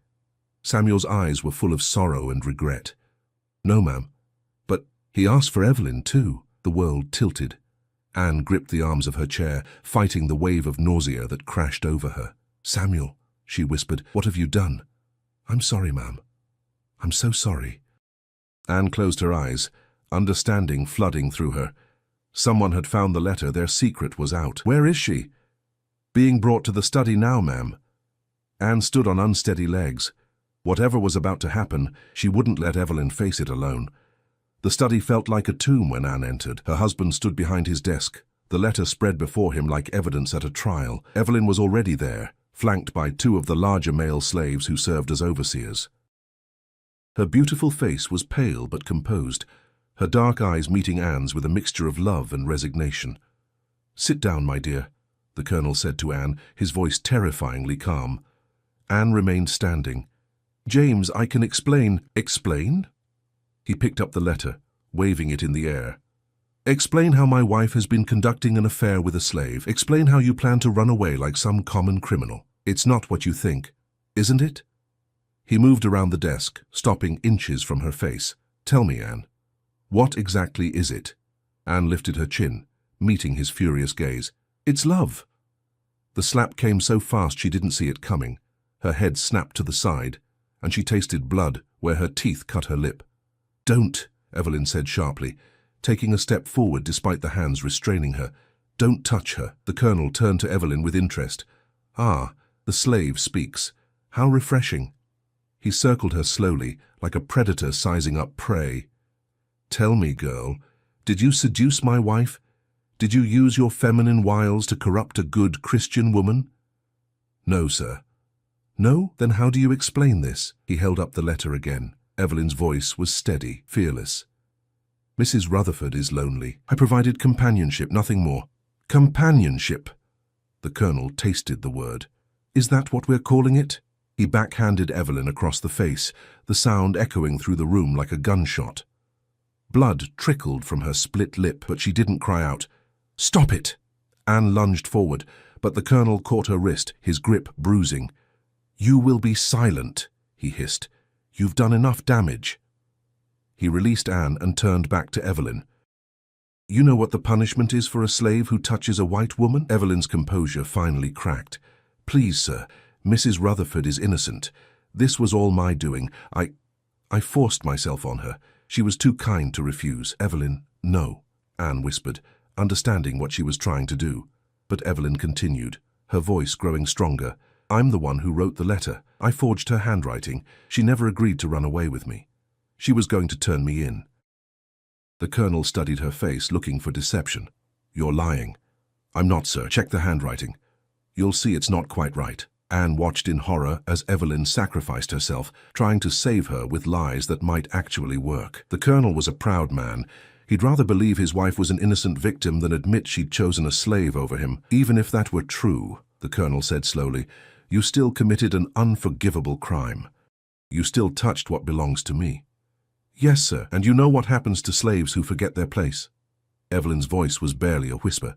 Samuel's eyes were full of sorrow and regret. "No, ma'am. But he asked for Evelyn, too." The world tilted. Anne gripped the arms of her chair, fighting the wave of nausea that crashed over her. "Samuel," she whispered, "what have you done?" "I'm sorry, ma'am. I'm so sorry." Anne closed her eyes, understanding flooding through her. Someone had found the letter. Their secret was out. "Where is she?" "Being brought to the study now, ma'am." Anne stood on unsteady legs. Whatever was about to happen, she wouldn't let Evelyn face it alone. The study felt like a tomb when Anne entered. Her husband stood behind his desk. The letter spread before him like evidence at a trial. Evelyn was already there, flanked by two of the larger male slaves who served as overseers. Her beautiful face was pale but composed, her dark eyes meeting Anne's with a mixture of love and resignation. "Sit down, my dear," the Colonel said to Anne, his voice terrifyingly calm. Anne remained standing. "James, I can explain." "Explain?" He picked up the letter, waving it in the air. "Explain how my wife has been conducting an affair with a slave. Explain how you plan to run away like some common criminal. It's not what you think, isn't it?" He moved around the desk, stopping inches from her face. "Tell me, Anne. What exactly is it?" Anne lifted her chin, meeting his furious gaze. "It's love." The slap came so fast she didn't see it coming. Her head snapped to the side, and she tasted blood where her teeth cut her lip. "Don't," Evelyn said sharply, taking a step forward despite the hands restraining her. "Don't touch her." The Colonel turned to Evelyn with interest. "Ah, the slave speaks. How refreshing." He circled her slowly, like a predator sizing up prey. "Tell me, girl, did you seduce my wife? Did you use your feminine wiles to corrupt a good Christian woman?" "No, sir." "No? Then how do you explain this?" He held up the letter again. Evelyn's voice was steady, fearless. "Mrs. Rutherford is lonely. I provided companionship, nothing more." "Companionship?" The Colonel tasted the word. "Is that what we're calling it?" He backhanded Evelyn across the face, the sound echoing through the room like a gunshot. Blood trickled from her split lip, but she didn't cry out. "Stop it!" Anne lunged forward, but the Colonel caught her wrist, his grip bruising. "You will be silent," he hissed. "You've done enough damage." He released Anne and turned back to Evelyn. "You know what the punishment is for a slave who touches a white woman?" Evelyn's composure finally cracked. "Please, sir, Mrs. Rutherford is innocent. This was all my doing. I forced myself on her. She was too kind to refuse." "Evelyn, no," Anne whispered, understanding what she was trying to do. But Evelyn continued, her voice growing stronger. "I'm the one who wrote the letter. I forged her handwriting. She never agreed to run away with me. She was going to turn me in." The Colonel studied her face, looking for deception. "You're lying." "I'm not, sir. Check the handwriting. You'll see it's not quite right." Anne watched in horror as Evelyn sacrificed herself, trying to save her with lies that might actually work. The Colonel was a proud man. He'd rather believe his wife was an innocent victim than admit she'd chosen a slave over him. "Even if that were true," the Colonel said slowly, "you still committed an unforgivable crime. You still touched what belongs to me." "Yes, sir, and you know what happens to slaves who forget their place?" Evelyn's voice was barely a whisper.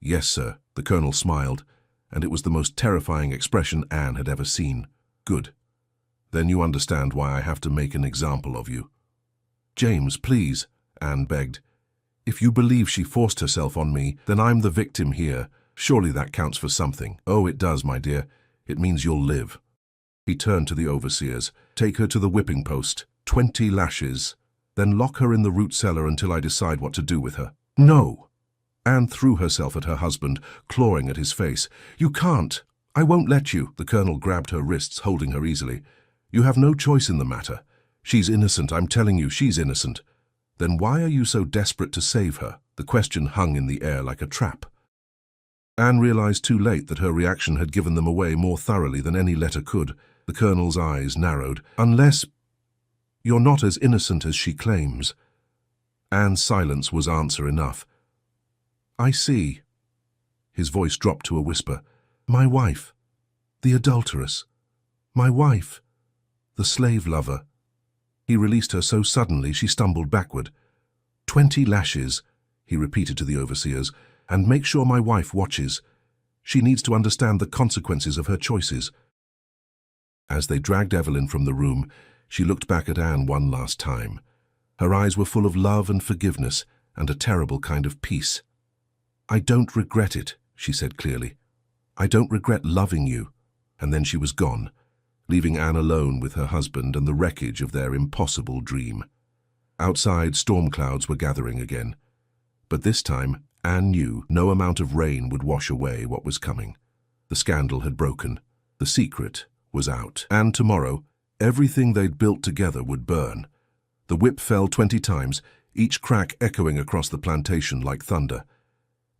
"Yes, sir," the Colonel smiled, and it was the most terrifying expression Anne had ever seen. "Good. Then you understand why I have to make an example of you." "James, please," Anne begged. "If you believe she forced herself on me, then I'm the victim here. Surely that counts for something." "Oh, it does, my dear. It means you'll live." He turned to the overseers. "Take her to the whipping post. 20 lashes. Then lock her in the root cellar until I decide what to do with her." "No!" Anne threw herself at her husband, clawing at his face. "You can't. I won't let you." The Colonel grabbed her wrists, holding her easily. "You have no choice in the matter. She's innocent, I'm telling you, she's innocent." "Then why are you so desperate to save her?" The question hung in the air like a trap. Anne realized too late that her reaction had given them away more thoroughly than any letter could. The Colonel's eyes narrowed. "Unless you're not as innocent as she claims." Anne's silence was answer enough. "I see." His voice dropped to a whisper. "My wife, the adulteress. My wife, the slave lover. He released her so suddenly she stumbled backward. 20 lashes, he repeated to the overseers, and make sure my wife watches. She needs to understand the consequences of her choices. As they dragged Evelyn from the room, she looked back at Anne one last time. Her eyes were full of love and forgiveness and a terrible kind of peace. I don't regret it, she said clearly. I don't regret loving you. And then she was gone, leaving Anne alone with her husband and the wreckage of their impossible dream. Outside, storm clouds were gathering again. But this time, Anne knew no amount of rain would wash away what was coming. The scandal had broken. The secret was out. And tomorrow, everything they'd built together would burn. The whip fell 20 times, each crack echoing across the plantation like thunder.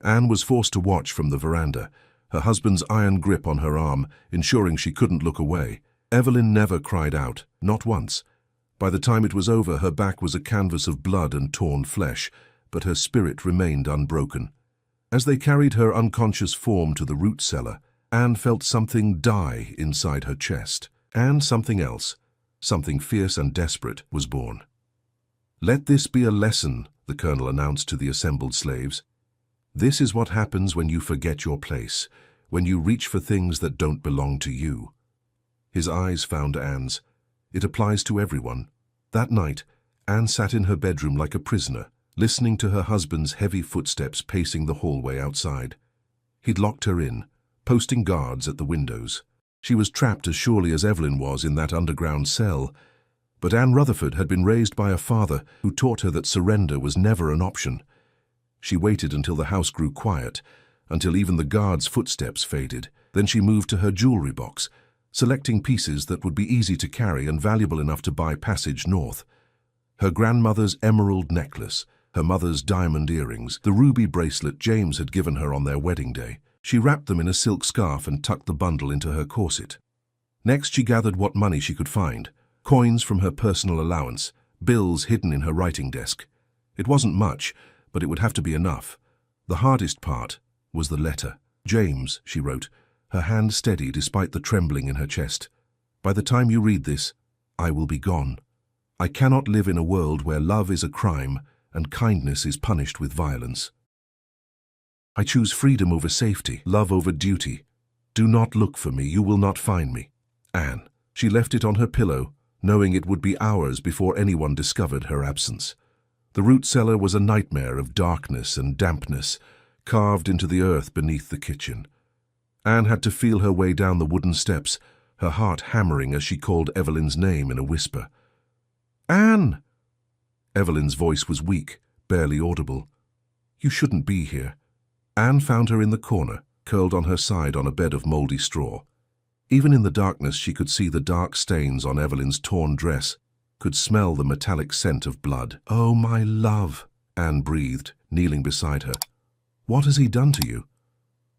Anne was forced to watch from the veranda, her husband's iron grip on her arm, ensuring she couldn't look away. Evelyn never cried out, not once. By the time it was over, her back was a canvas of blood and torn flesh, but her spirit remained unbroken. As they carried her unconscious form to the root cellar, Anne felt something die inside her chest. And something else, something fierce and desperate, was born. Let this be a lesson, the colonel announced to the assembled slaves. This is what happens when you forget your place, when you reach for things that don't belong to you. His eyes found Anne's. It applies to everyone. That night, Anne sat in her bedroom like a prisoner, listening to her husband's heavy footsteps pacing the hallway outside. He'd locked her in, posting guards at the windows. She was trapped as surely as Evelyn was in that underground cell. But Anne Rutherford had been raised by a father who taught her that surrender was never an option. She waited until the house grew quiet, until even the guards' footsteps faded. Then she moved to her jewelry box, selecting pieces that would be easy to carry and valuable enough to buy passage north. Her grandmother's emerald necklace, her mother's diamond earrings, the ruby bracelet James had given her on their wedding day. She wrapped them in a silk scarf and tucked the bundle into her corset. Next, she gathered what money she could find, coins from her personal allowance, bills hidden in her writing desk. It wasn't much, but it would have to be enough. The hardest part was the letter. James, she wrote, her hand steady despite the trembling in her chest. By the time you read this, I will be gone. I cannot live in a world where love is a crime and kindness is punished with violence. I choose freedom over safety, love over duty. Do not look for me, you will not find me. Anne. She left it on her pillow, knowing it would be hours before anyone discovered her absence. The root cellar was a nightmare of darkness and dampness, carved into the earth beneath the kitchen. Anne had to feel her way down the wooden steps, her heart hammering as she called Evelyn's name in a whisper. Anne! Evelyn's voice was weak, barely audible. You shouldn't be here. Anne found her in the corner, curled on her side on a bed of mouldy straw. Even in the darkness she could see the dark stains on Evelyn's torn dress, could smell the metallic scent of blood. Oh, my love, Anne breathed, kneeling beside her. What has he done to you?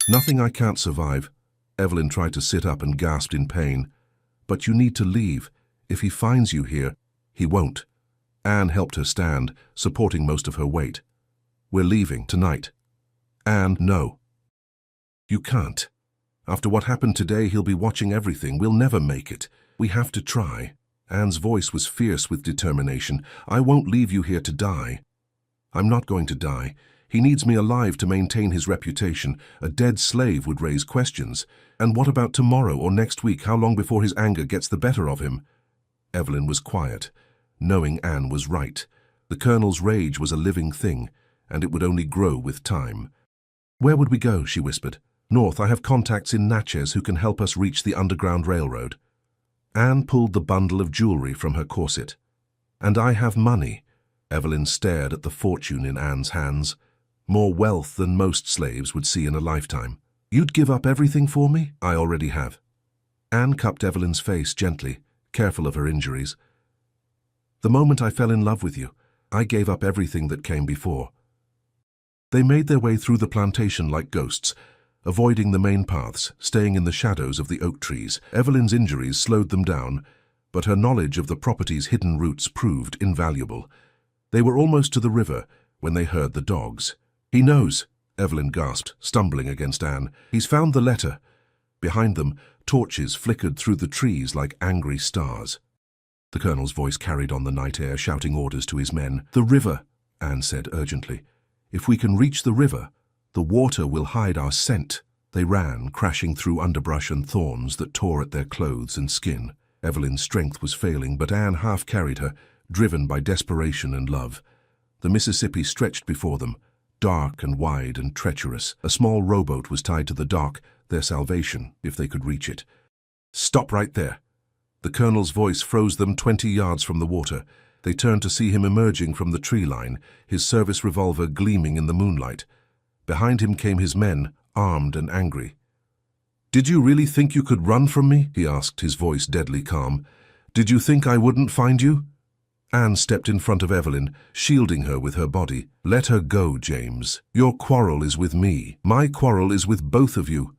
Nothing I can't survive. Evelyn tried to sit up and gasped in pain. But you need to leave. If he finds you here, he won't. Anne helped her stand, supporting most of her weight. We're leaving tonight. Anne, no. You can't. After what happened today, he'll be watching everything. We'll never make it. We have to try. Anne's voice was fierce with determination. I won't leave you here to die. I'm not going to die. He needs me alive to maintain his reputation. A dead slave would raise questions. And what about tomorrow or next week? How long before his anger gets the better of him? Evelyn was quiet, knowing Anne was right. The colonel's rage was a living thing, and it would only grow with time. Where would we go? She whispered. North. I have contacts in Natchez who can help us reach the Underground Railroad. Anne pulled the bundle of jewelry from her corset. And I have money. Evelyn stared at the fortune in Anne's hands. More wealth than most slaves would see in a lifetime. You'd give up everything for me? I already have. Anne cupped Evelyn's face gently, careful of her injuries. The moment I fell in love with you, I gave up everything that came before. They made their way through the plantation like ghosts, avoiding the main paths, staying in the shadows of the oak trees. Evelyn's injuries slowed them down, but her knowledge of the property's hidden routes proved invaluable. They were almost to the river when they heard the dogs. He knows, Evelyn gasped, stumbling against Anne. He's found the letter. Behind them, torches flickered through the trees like angry stars. The colonel's voice carried on the night air, shouting orders to his men. "The river," Anne said urgently. "If we can reach the river, the water will hide our scent." They ran, crashing through underbrush and thorns that tore at their clothes and skin. Evelyn's strength was failing, but Anne half carried her, driven by desperation and love. The Mississippi stretched before them, dark and wide and treacherous. A small rowboat was tied to the dock, their salvation, if they could reach it. "Stop right there." The colonel's voice froze them 20 yards from the water. They turned to see him emerging from the tree line, his service revolver gleaming in the moonlight. Behind him came his men, armed and angry. "Did you really think you could run from me?" he asked, his voice deadly calm. "Did you think I wouldn't find you?" Anne stepped in front of Evelyn, shielding her with her body. "Let her go, James. Your quarrel is with me. My quarrel is with both of you."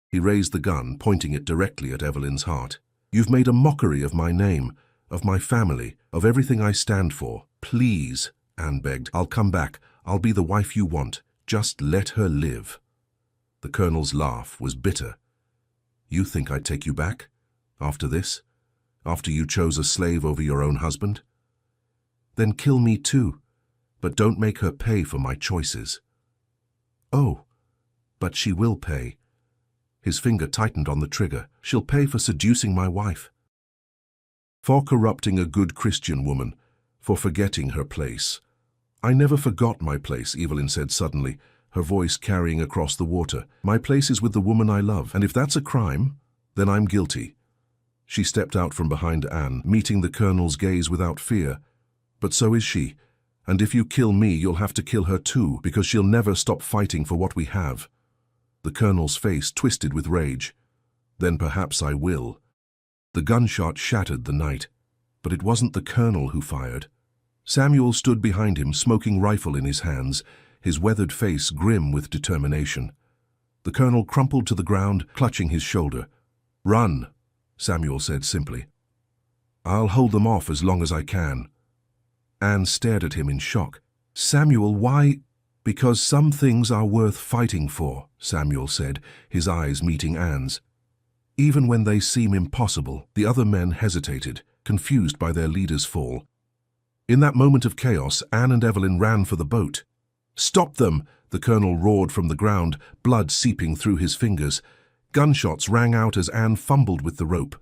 He raised the gun, pointing it directly at Evelyn's heart. "You've made a mockery of my name, of my family, of everything I stand for. Please," Anne begged. "I'll come back. I'll be the wife you want. Just let her live." The colonel's laugh was bitter. "You think I'd take you back? After this? After you chose a slave over your own husband? Then kill me too, but don't make her pay for my choices." "Oh, but she will pay." His finger tightened on the trigger. "She'll pay for seducing my wife. For corrupting a good Christian woman, for forgetting her place." "I never forgot my place," Evelyn said suddenly, her voice carrying across the water. "My place is with the woman I love, and if that's a crime, then I'm guilty." She stepped out from behind Anne, meeting the colonel's gaze without fear. "But so is she, and if you kill me, you'll have to kill her too, because she'll never stop fighting for what we have." The colonel's face twisted with rage. "Then perhaps I will." The gunshot shattered the night, but it wasn't the colonel who fired. Samuel stood behind him, smoking rifle in his hands, his weathered face grim with determination. The colonel crumpled to the ground, clutching his shoulder. "Run," Samuel said simply. "I'll hold them off as long as I can." Anne stared at him in shock. "Samuel, why?" "Because some things are worth fighting for," Samuel said, his eyes meeting Anne's. "Even when they seem impossible." The other men hesitated, confused by their leader's fall. In that moment of chaos, Anne and Evelyn ran for the boat. "Stop them!" the colonel roared from the ground, blood seeping through his fingers. Gunshots rang out as Anne fumbled with the rope.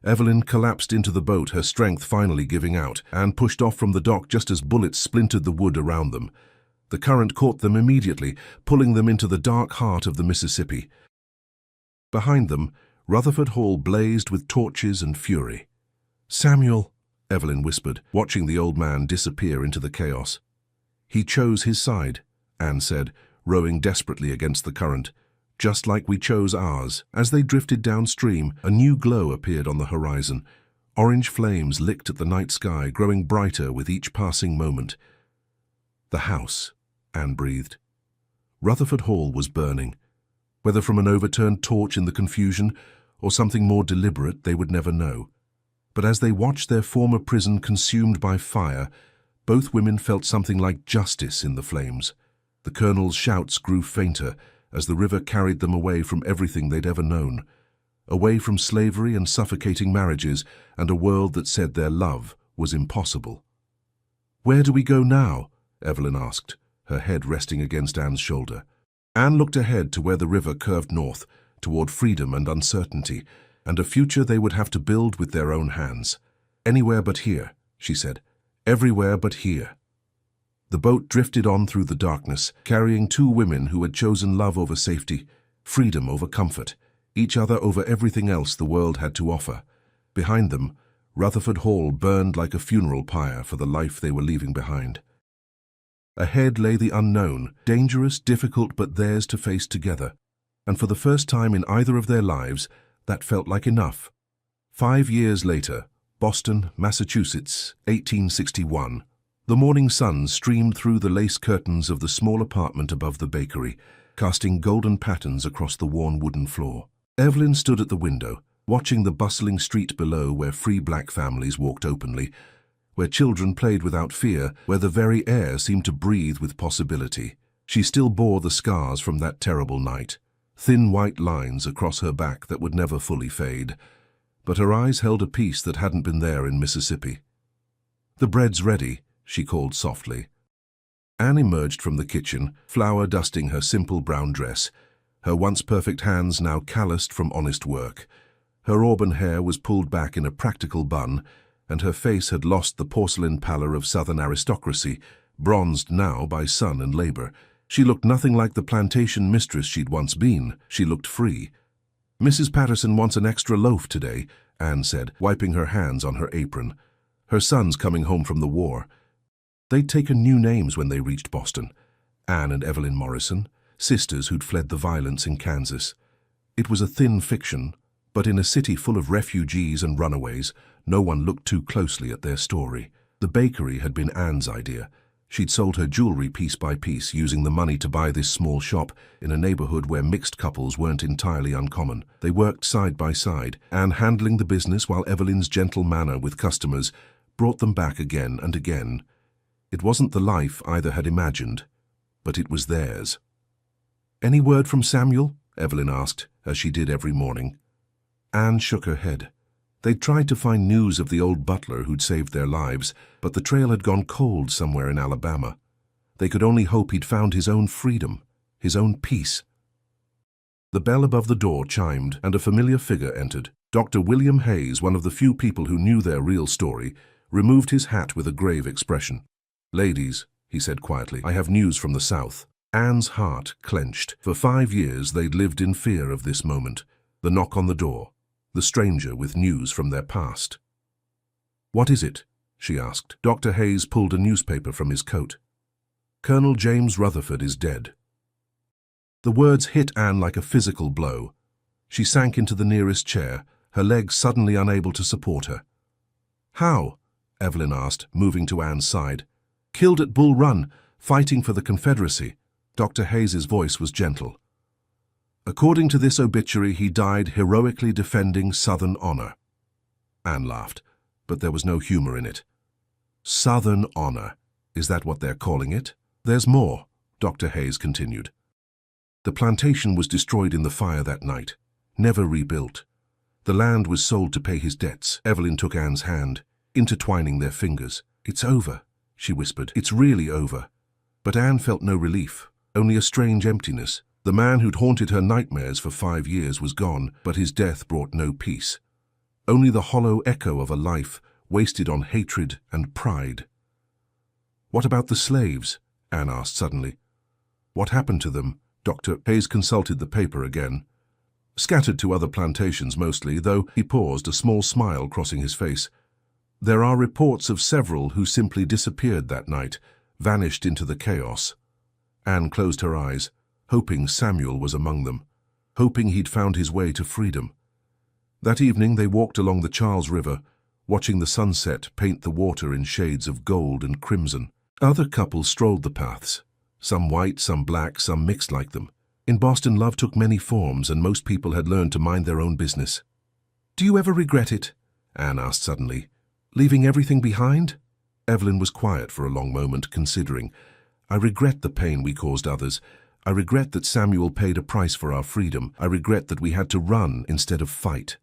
Evelyn collapsed into the boat, her strength finally giving out. Anne pushed off from the dock just as bullets splintered the wood around them. The current caught them immediately, pulling them into the dark heart of the Mississippi. Behind them, Rutherford Hall blazed with torches and fury. "Samuel," Evelyn whispered, watching the old man disappear into the chaos. "He chose his side," Anne said, rowing desperately against the current. "Just like we chose ours." As they drifted downstream, a new glow appeared on the horizon. Orange flames licked at the night sky, growing brighter with each passing moment. "The house," Anne breathed. Rutherford Hall was burning. Whether from an overturned torch in the confusion or something more deliberate, they would never know. But as they watched their former prison consumed by fire, both women felt something like justice in the flames. The colonel's shouts grew fainter as the river carried them away from everything they'd ever known, away from slavery and suffocating marriages and a world that said their love was impossible. "Where do we go now?" Evelyn asked, her head resting against Anne's shoulder. Anne looked ahead to where the river curved north, toward freedom and uncertainty, and a future they would have to build with their own hands. "Anywhere but here," she said. "Everywhere but here." The boat drifted on through the darkness, carrying two women who had chosen love over safety, freedom over comfort, each other over everything else the world had to offer. Behind them, Rutherford Hall burned like a funeral pyre for the life they were leaving behind. Ahead lay the unknown, dangerous, difficult, but theirs to face together. And for the first time in either of their lives, that felt like enough. 5 years later, Boston, Massachusetts, 1861. The morning sun streamed through the lace curtains of the small apartment above the bakery, casting golden patterns across the worn wooden floor. Evelyn stood at the window, watching the bustling street below where free black families walked openly, where children played without fear, where the very air seemed to breathe with possibility. She still bore the scars from that terrible night, thin white lines across her back that would never fully fade. but her eyes held a peace that hadn't been there in Mississippi. "The bread's ready," she called softly. Anne emerged from the kitchen, flour dusting her simple brown dress, her once perfect hands now calloused from honest work. Her auburn hair was pulled back in a practical bun, and her face had lost the porcelain pallor of Southern aristocracy, bronzed now by sun and labor. She looked nothing like the plantation mistress she'd once been. She looked free. "Mrs. Patterson wants an extra loaf today," Anne said, wiping her hands on her apron. "Her son's coming home from the war." They'd taken new names when they reached Boston. Anne and Evelyn Morrison, sisters who'd fled the violence in Kansas. It was a thin fiction, but in a city full of refugees and runaways, no one looked too closely at their story. The bakery had been Anne's idea. She'd sold her jewelry piece by piece, using the money to buy this small shop in a neighborhood where mixed couples weren't entirely uncommon. They worked side by side, Anne handling the business while Evelyn's gentle manner with customers brought them back again and again. It wasn't the life either had imagined, but it was theirs. "Any word from Samuel?" Evelyn asked, as she did every morning. Anne shook her head. They'd tried to find news of the old butler who'd saved their lives, but the trail had gone cold somewhere in Alabama. They could only hope he'd found his own freedom, his own peace. The bell above the door chimed, and a familiar figure entered. Dr. William Hayes, one of the few people who knew their real story, removed his hat with a grave expression. "Ladies," he said quietly, "I have news from the South." Anne's heart clenched. For 5 years they'd lived in fear of this moment. The knock on the door. The stranger with news from their past. "What is it?" she asked. Dr. Hayes pulled a newspaper from his coat. "Colonel James Rutherford is dead." The words hit Anne like a physical blow. She sank into the nearest chair, her legs suddenly unable to support her. "How?" Evelyn asked, moving to Anne's side. "Killed at Bull Run, fighting for the Confederacy." Dr. Hayes's voice was gentle. "According to this obituary, he died heroically defending Southern honor." Anne laughed, but there was no humor in it. "Southern honor, is that what they're calling it?" "There's more," Dr. Hayes continued. "The plantation was destroyed in the fire that night, never rebuilt. The land was sold to pay his debts." Evelyn took Anne's hand, intertwining their fingers. "It's over," she whispered. "It's really over." But Anne felt no relief, only a strange emptiness. The man who'd haunted her nightmares for 5 years was gone, but his death brought no peace. Only the hollow echo of a life wasted on hatred and pride. "What about the slaves?" Anne asked suddenly. "What happened to them?" Dr. Hayes consulted the paper again. "Scattered to other plantations mostly, though," he paused, a small smile crossing his face. "There are reports of several who simply disappeared that night, vanished into the chaos." Anne closed her eyes, hoping Samuel was among them, hoping he'd found his way to freedom. That evening they walked along the Charles River, watching the sunset paint the water in shades of gold and crimson. Other couples strolled the paths, some white, some black, some mixed like them. In Boston, love took many forms, and most people had learned to mind their own business. "Do you ever regret it?" Anne asked suddenly. "Leaving everything behind?" Evelyn was quiet for a long moment, considering. "I regret the pain we caused others. I regret that Samuel paid a price for our freedom. I regret that we had to run instead of fight."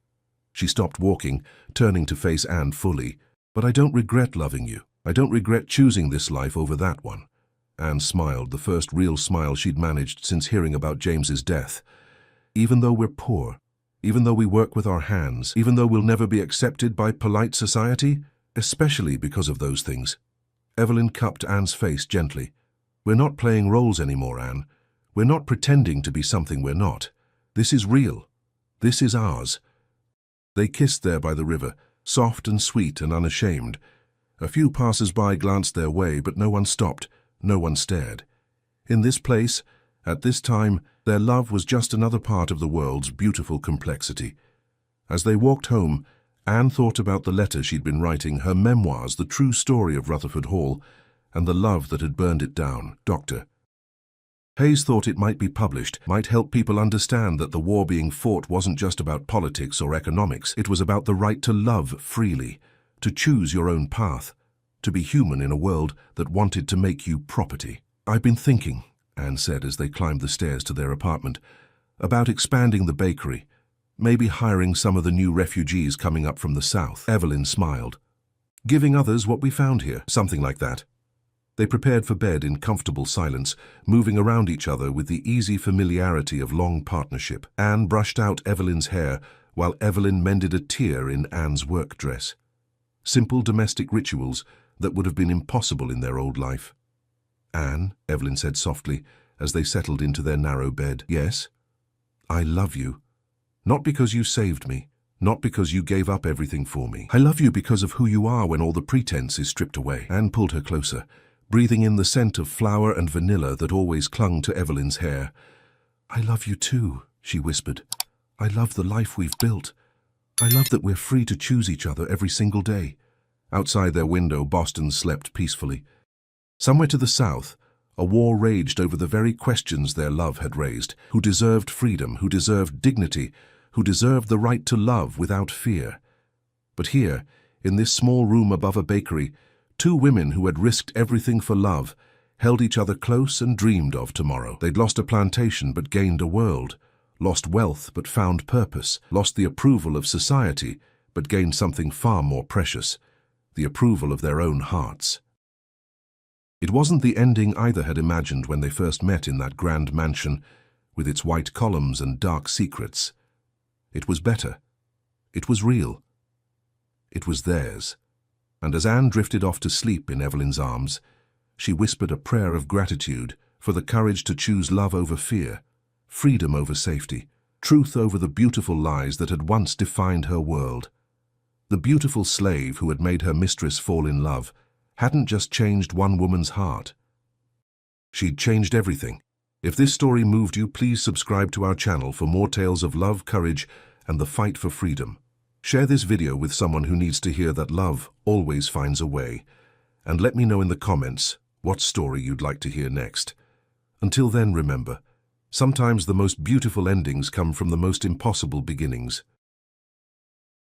She stopped walking, turning to face Anne fully. "But I don't regret loving you. I don't regret choosing this life over that one." Anne smiled, the first real smile she'd managed since hearing about James's death. "Even though we're poor, even though we work with our hands, even though we'll never be accepted by polite society, especially because of those things." Evelyn cupped Anne's face gently. "We're not playing roles anymore, Anne. We're not pretending to be something we're not. This is real. This is ours." They kissed there by the river, soft and sweet and unashamed. A few passers-by glanced their way, but no one stopped, no one stared. In this place, at this time, their love was just another part of the world's beautiful complexity. As they walked home, Anne thought about the letter she'd been writing, her memoirs, the true story of Rutherford Hall, and the love that had burned it down. Dr. Hayes thought it might be published, might help people understand that the war being fought wasn't just about politics or economics. It was about the right to love freely, to choose your own path, to be human in a world that wanted to make you property. "I've been thinking," Anne said as they climbed the stairs to their apartment, "about expanding the bakery. Maybe hiring some of the new refugees coming up from the south. Evelyn smiled. Giving others what we found here, something like that. They prepared for bed in comfortable silence, moving around each other with the easy familiarity of long partnership. Anne brushed out Evelyn's hair while Evelyn mended a tear in Anne's work dress. Simple domestic rituals that would have been impossible in their old life. Anne, Evelyn said softly as they settled into their narrow bed. Yes, I love you. Not because you saved me, not because you gave up everything for me. I love you because of who you are when all the pretense is stripped away. Anne pulled her closer, breathing in the scent of flower and vanilla that always clung to Evelyn's hair. I love you too, she whispered. I love the life we've built. I love that we're free to choose each other every single day. Outside their window, Boston slept peacefully. Somewhere to the south, a war raged over the very questions their love had raised. Who deserved freedom, who deserved dignity, who deserved the right to love without fear. But here, in this small room above a bakery, two women who had risked everything for love held each other close and dreamed of tomorrow. They'd lost a plantation but gained a world, lost wealth but found purpose, lost the approval of society but gained something far more precious, the approval of their own hearts. It wasn't the ending either had imagined when they first met in that grand mansion with its white columns and dark secrets. It was better. It was real. It was theirs. And as Anne drifted off to sleep in Evelyn's arms, she whispered a prayer of gratitude for the courage to choose love over fear, freedom over safety, truth over the beautiful lies that had once defined her world. The beautiful slave who had made her mistress fall in love hadn't just changed one woman's heart. She'd changed everything. If this story moved you, please subscribe to our channel for more tales of love, courage, and the fight for freedom. Share this video with someone who needs to hear that love always finds a way. And let me know in the comments what story you'd like to hear next. Until then, remember, sometimes the most beautiful endings come from the most impossible beginnings.